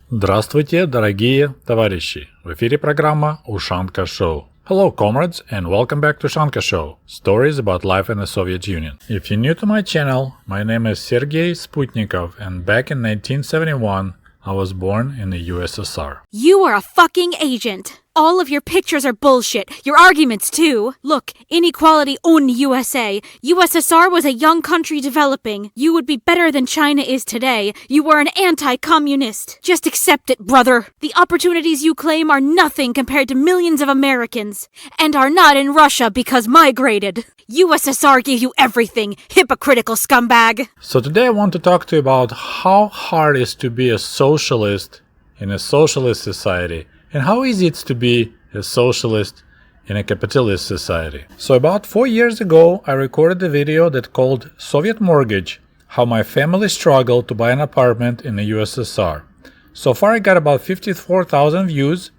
Здравствуйте, дорогие товарищи! В эфире программа Ushanka Show. Hello, comrades, and welcome back to Ushanka Show. Stories about life in the Soviet Union. If you're new to my channel, my name is Sergei Sputnikov, and back in 1971, I was born in the USSR. You are a fucking agent. All of your pictures are bullshit. Your arguments, too. Look, inequality on USA. USSR was a young country developing. You would be better than China is today. You were an anti-communist. Just accept it, brother. The opportunities you claim are nothing compared to millions of Americans. And are not in Russia because migrated. USSR gave you everything, hypocritical scumbag. So today I want to talk to you about how hard it is to be a socialist in a socialist society, and how easy it's to be a socialist in a capitalist society. So about 4 years ago, I recorded a video that called Soviet Mortgage, how my family struggled to buy an apartment in the USSR. So far I got about 54,000 views,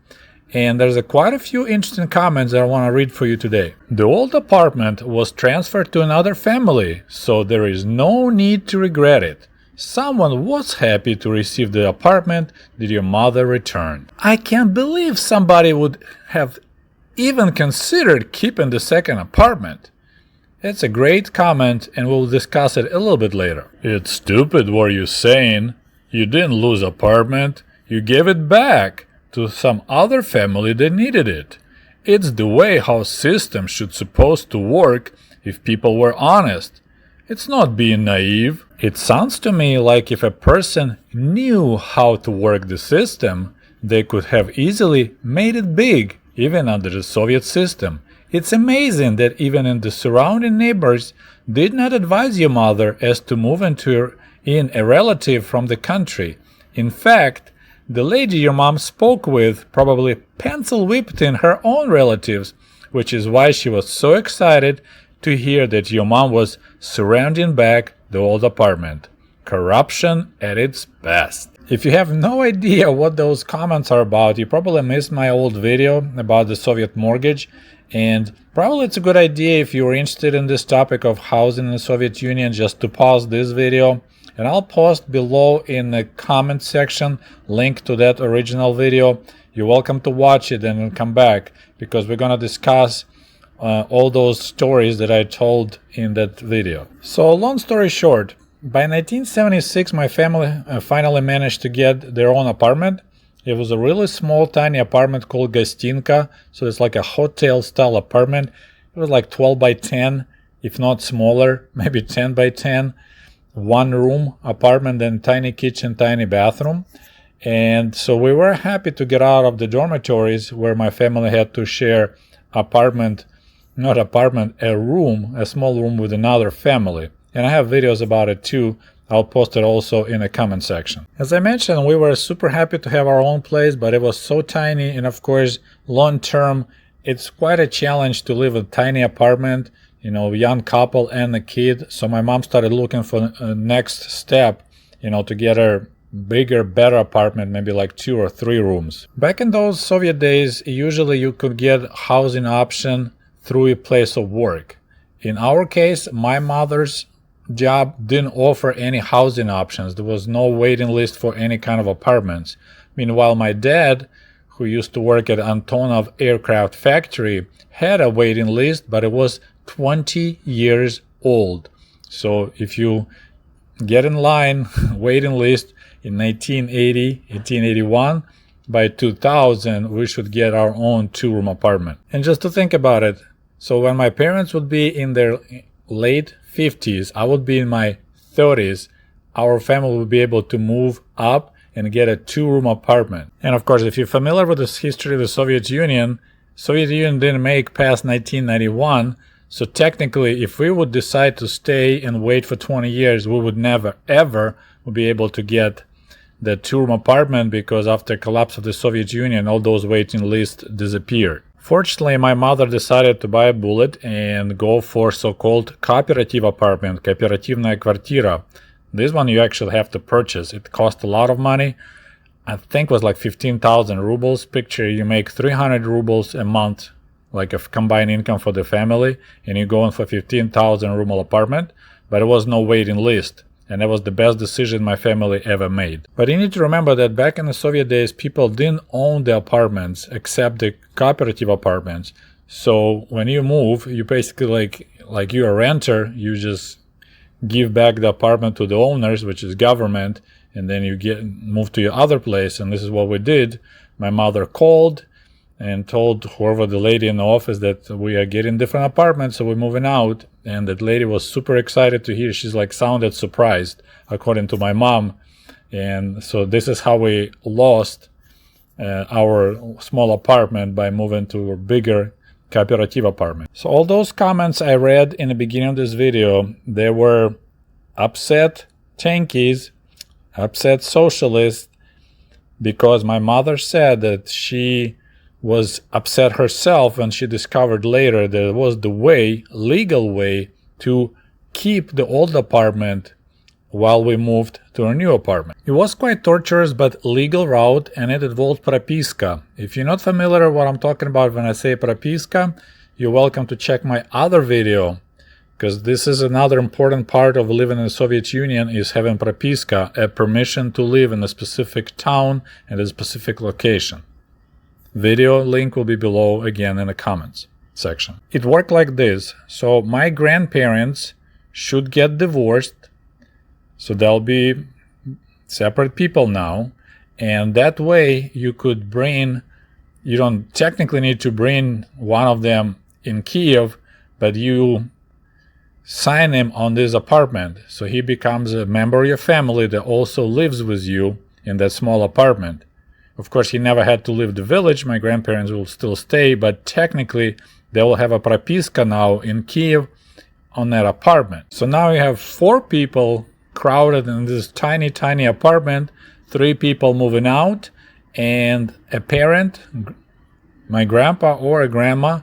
and there's quite a few interesting comments that I want to read for you today. The old apartment was transferred to another family, so there is no need to regret it. Someone was happy to receive the apartment that your mother returned. I can't believe somebody would have even considered keeping the second apartment. It's a great comment, and we'll discuss it a little bit later. It's stupid what you're saying. You didn't lose apartment. You gave it back to some other family that needed it. It's the way how system should supposed to work if people were honest. It's not being naive. It sounds to me like if a person knew how to work the system, they could have easily made it big, even under the Soviet system. It's amazing that even in the surrounding neighbors did not advise your mother as to move in a relative from the country. In fact, the lady your mom spoke with probably pencil whipped in her own relatives, which is why she was so excited to hear that your mom was surrounding back the old apartment. Corruption at its best. If you have no idea what those comments are about, you probably missed my old video about the Soviet mortgage, and probably it's a good idea if you're interested in this topic of housing in the Soviet Union just to pause this video, and I'll post below in the comment section link to that original video. You're welcome to watch it and then come back, because we're gonna discuss all those stories that I told in that video. So long story short, by 1976 my family finally managed to get their own apartment. It was a really small tiny apartment called Gostinka, so it's like a hotel style apartment. It was like 12 by 10, if not smaller, maybe 10 by 10. One room apartment, and tiny kitchen, tiny bathroom. And so we were happy to get out of the dormitories where my family had to share a small room with another family. And I have videos about it too. I'll post it also in the comment section. As I mentioned, we were super happy to have our own place, but it was so tiny, and of course, long term, it's quite a challenge to live in a tiny apartment, young couple and a kid. So my mom started looking for a next step, to get her bigger, better apartment, maybe like 2 or 3 rooms. Back in those Soviet days, usually you could get housing option through a place of work. In our case, my mother's job didn't offer any housing options. There was no waiting list for any kind of apartments. Meanwhile, my dad, who used to work at Antonov Aircraft Factory, had a waiting list, but it was 20 years old. So if you get in line, waiting list in 1980, 1881, by 2000, we should get our own 2-room apartment. And just to think about it, so when my parents would be in their late 50s, I would be in my 30s, our family would be able to move up and get a 2-room apartment. And of course, if you're familiar with the history of the Soviet Union didn't make past 1991, so technically, if we would decide to stay and wait for 20 years, we would never, ever be able to get the 2-room apartment, because after collapse of the Soviet Union, all those waiting lists disappeared. Fortunately, my mother decided to buy a bullet and go for so-called cooperative apartment, кооперативная квартира. This one you actually have to purchase. It cost a lot of money. I think it was like 15,000 rubles. Picture you make 300 rubles a month, like a combined income for the family, and you're going for 15,000 ruble apartment, but it was no waiting list. And that was the best decision my family ever made. But you need to remember that back in the Soviet days, people didn't own the apartments except the cooperative apartments. So when you move, you basically like you're a renter, you just give back the apartment to the owners, which is government, and then you move to your other place. And this is what we did. My mother called and told whoever the lady in the office that we are getting different apartments, so we're moving out. And that lady was super excited to hear. She's like sounded surprised, according to my mom. And so this is how we lost our small apartment by moving to a bigger cooperative apartment. So all those comments I read in the beginning of this video, they were upset tankies, upset socialists, because my mother said that she was upset herself when she discovered later that it was the way, legal way, to keep the old apartment while we moved to our new apartment. It was quite torturous but legal route, and it involved propiska. If you're not familiar with what I'm talking about when I say propiska, you're welcome to check my other video, because this is another important part of living in the Soviet Union, is having propiska, a permission to live in a specific town and a specific location. Video link will be below again in the comments section. It worked like this. So my grandparents should get divorced, so they'll be separate people now, and that way you don't technically need to bring one of them in Kiev, but you sign him on this apartment, so he becomes a member of your family that also lives with you in that small apartment. Of course, he never had to leave the village. My grandparents will still stay, but technically they will have a propiska now in Kiev on that apartment. So now you have 4 people crowded in this tiny, tiny apartment, 3 people moving out, and a parent, my grandpa or a grandma,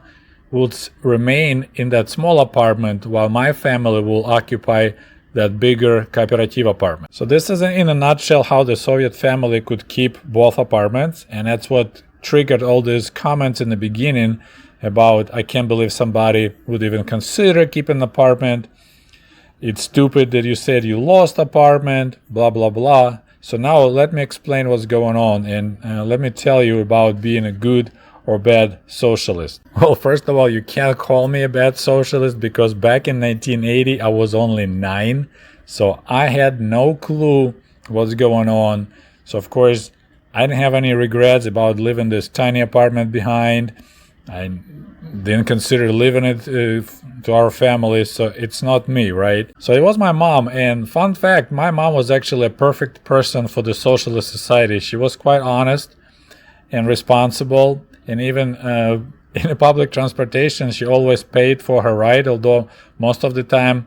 would remain in that small apartment while my family will occupy that bigger cooperative apartment. So this is in a nutshell how the Soviet family could keep both apartments, and that's what triggered all these comments in the beginning about I can't believe somebody would even consider keeping an apartment. It's stupid that you said you lost apartment, blah, blah, blah. So now let me explain what's going on, and let me tell you about being a good or bad socialist. Well, first of all, you can't call me a bad socialist, because back in 1980 I was only 9, so I had no clue what's going on. So of course I didn't have any regrets about leaving this tiny apartment behind. I didn't consider leaving it to our family, so it's not me, right? So it was my mom, and fun fact, my mom was actually a perfect person for the socialist society. She was quite honest and responsible, and even in the public transportation she always paid for her ride, although most of the time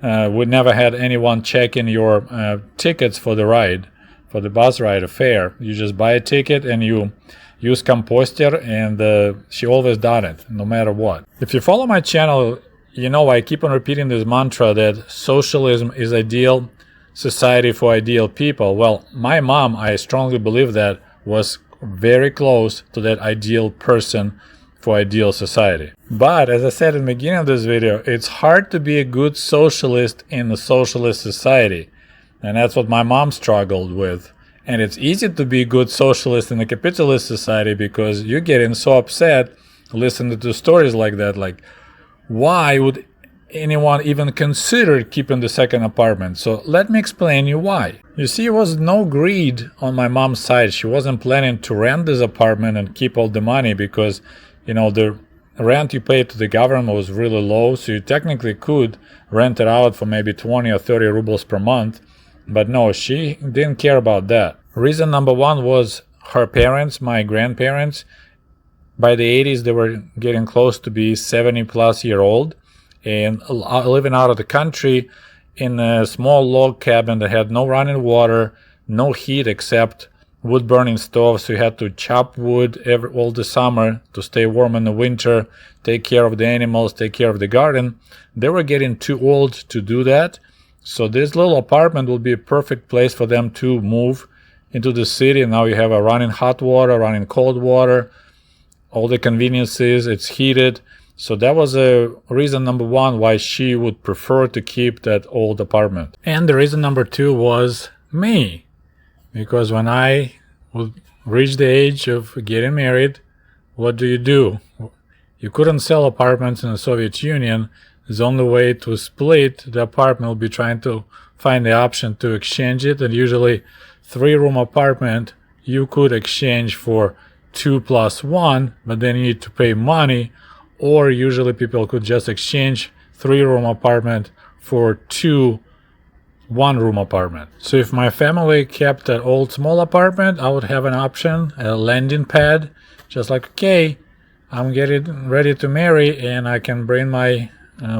we never had anyone checking your tickets for the ride, for the bus ride or fare. You just buy a ticket and you use composter, and she always done it, no matter what. If you follow my channel, you know I keep on repeating this mantra that socialism is ideal society for ideal people. Well, my mom, I strongly believe that, was very close to that ideal person for ideal society. But as I said in the beginning of this video, it's hard to be a good socialist in a socialist society, and that's what my mom struggled with. And it's easy to be a good socialist in a capitalist society, because you're getting so upset listening to stories like that, like why would anyone even consider keeping the second apartment? So let me explain you why. You see, it was no greed on my mom's side. She wasn't planning to rent this apartment and keep all the money, because the rent you paid to the government was really low, so you technically could rent it out for maybe 20 or 30 rubles per month. But no, she didn't care about that. Reason number one was her parents, my grandparents. By the 80s, they were getting close to be 70 plus year old, and living out of the country in a small log cabin that had no running water, no heat except wood burning stove, so you had to chop wood all the summer to stay warm in the winter, take care of the animals, take care of the garden. They were getting too old to do that, so this little apartment will be a perfect place for them to move into the city. Now you have a running hot water, running cold water, all the conveniences, it's heated, So that was a reason number one why she would prefer to keep that old apartment. And the reason number two was me. Because when I would reach the age of getting married, what do? You couldn't sell apartments in the Soviet Union. The only way to split the apartment would be trying to find the option to exchange it. And usually 3-room apartment you could exchange for 2 + 1, but then you need to pay money. Or usually people could just exchange 3-room apartment for 2 1-room apartment. So if my family kept that old small apartment, I would have an option, a landing pad, just like, okay, I'm getting ready to marry and I can bring my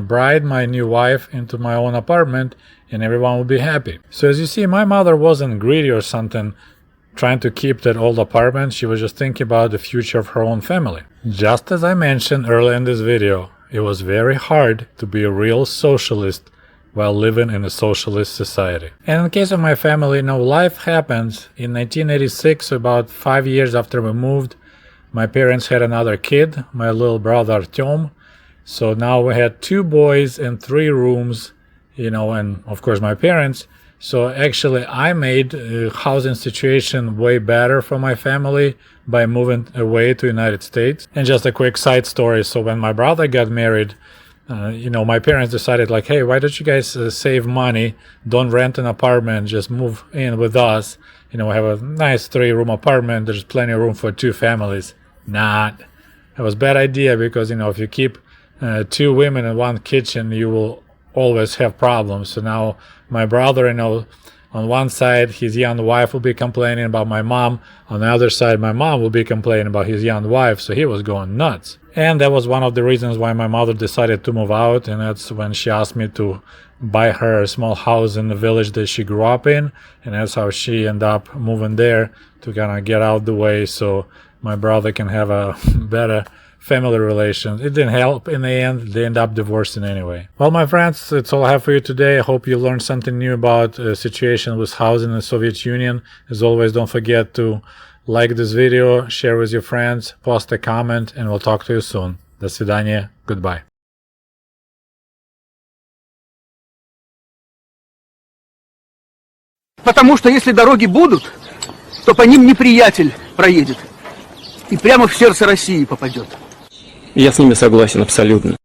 bride, my new wife, into my own apartment and everyone will be happy. So as you see, my mother wasn't greedy or something trying to keep that old apartment. She was just thinking about the future of her own family. Just as I mentioned earlier in this video, it was very hard to be a real socialist while living in a socialist society. And in the case of my family, life happens. In 1986, about 5 years after we moved, my parents had another kid, my little brother Artyom. So now we had 2 boys and 3 rooms, and of course my parents. So actually I made the housing situation way better for my family by moving away to United States. And just a quick side story. So when my brother got married, my parents decided like, hey, why don't you guys save money? Don't rent an apartment, just move in with us. We have a nice 3-room apartment. There's plenty of room for 2 families. That was a bad idea because, if you keep 2 women in 1 kitchen, you will always have problems. So now my brother, on one side, his young wife will be complaining about my mom. On the other side, my mom will be complaining about his young wife. So he was going nuts. And that was one of the reasons why my mother decided to move out. And that's when she asked me to buy her a small house in the village that she grew up in. And that's how she ended up moving there to kind of get out the way so my brother can have a better family relations. It didn't help in the end. They end up divorcing anyway. Well, my friends, that's all I have for you today. I hope you learned something new about the situation with housing in the Soviet Union. As always, don't forget to like this video, share with your friends, post a comment, and we'll talk to you soon. До свидания. Goodbye. Потому что если дороги будут, то по ним неприятель проедет и прямо в сердце России попадет. Я с ними согласен абсолютно.